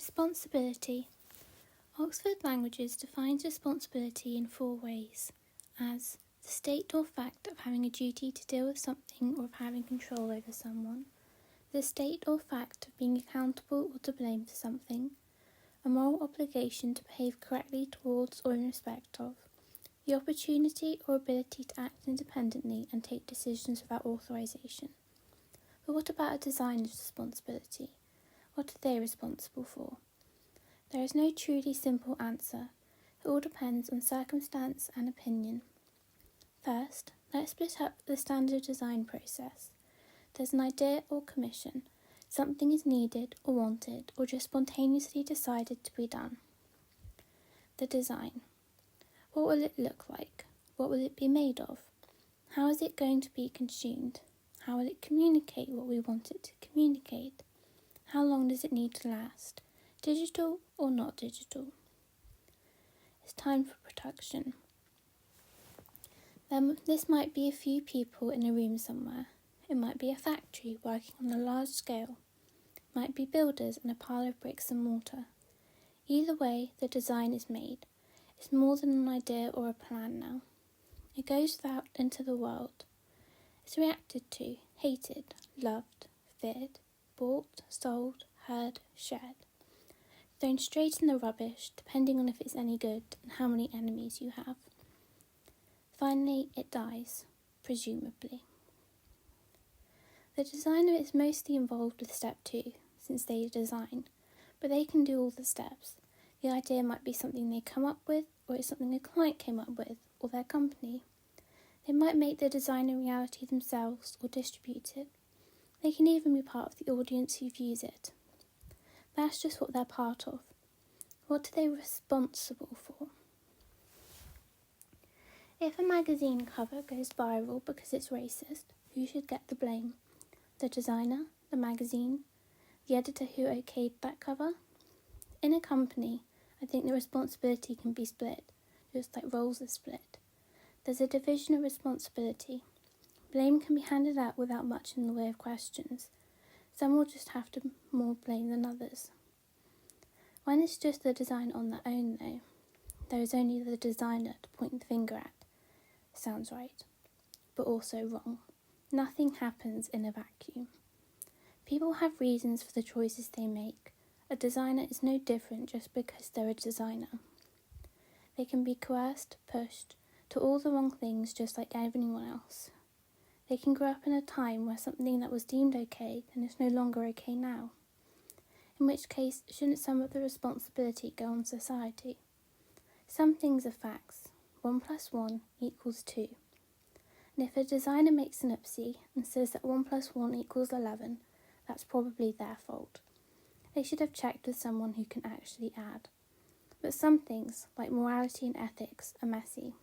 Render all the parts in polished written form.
Responsibility. Oxford Languages defines responsibility in 4 ways, as the state or fact of having a duty to deal with something or of having control over someone, the state or fact of being accountable or to blame for something, a moral obligation to behave correctly towards or in respect of, the opportunity or ability to act independently and take decisions without authorization. But what about a designer's responsibility? What are they responsible for? There is no truly simple answer. It all depends on circumstance and opinion. First, let's split up the standard design process. There's an idea or commission. Something is needed or wanted or just spontaneously decided to be done. The design. What will it look like? What will it be made of? How is it going to be consumed? How will it communicate what we want it to communicate? How long does it need to last? Digital or not digital? It's time for production. This might be a few people in a room somewhere. It might be a factory working on a large scale. It might be builders and a pile of bricks and mortar. Either way, the design is made. It's more than an idea or a plan now. It goes out into the world. It's reacted to, hated, loved, feared, bought, sold, heard, shared. Thrown straight in the rubbish, depending on if it's any good and how many enemies you have. Finally, it dies, presumably. The designer is mostly involved with step 2, since they design, but they can do all the steps. The idea might be something they come up with, or it's something a client came up with, or their company. They might make the design a reality themselves or distribute it. They can even be part of the audience who views it. That's just what they're part of. What are they responsible for? If a magazine cover goes viral because it's racist, who should get the blame? The designer, the magazine, the editor who okayed that cover? In a company, I think the responsibility can be split, just like roles are split. There's a division of responsibility. Blame can be handed out without much in the way of questions. Some will just have to more blame than others. When it's just the design on their own, though, there is only the designer to point the finger at. Sounds right, but also wrong. Nothing happens in a vacuum. People have reasons for the choices they make. A designer is no different just because they're a designer. They can be coerced, pushed, to all the wrong things just like anyone else. They can grow up in a time where something that was deemed okay then is no longer okay now. In which case, shouldn't some of the responsibility go on society? Some things are facts. 1 + 1 = 2. And if a designer makes an oopsie and says that 1 + 1 = 11, that's probably their fault. They should have checked with someone who can actually add. But some things, like morality and ethics, are messy.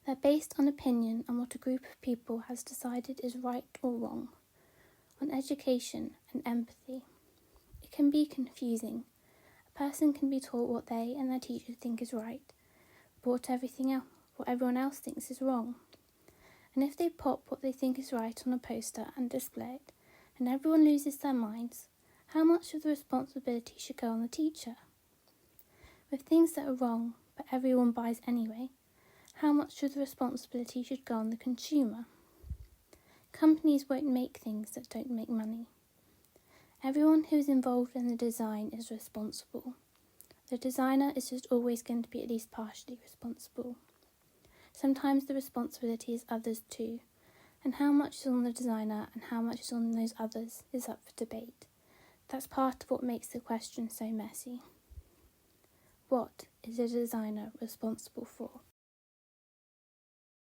They're based on opinion and what a group of people has decided is right or wrong, on education and empathy. It can be confusing. A person can be taught what they and their teachers think is right, but what everyone else thinks is wrong. And if they pop what they think is right on a poster and display it, and everyone loses their minds, how much of the responsibility should go on the teacher? With things that are wrong, but everyone buys anyway, how much of the responsibility should go on the consumer? Companies won't make things that don't make money. Everyone who is involved in the design is responsible. The designer is just always going to be at least partially responsible. Sometimes the responsibility is others too, and how much is on the designer and how much is on those others is up for debate. That's part of what makes the question so messy. What is a designer responsible for?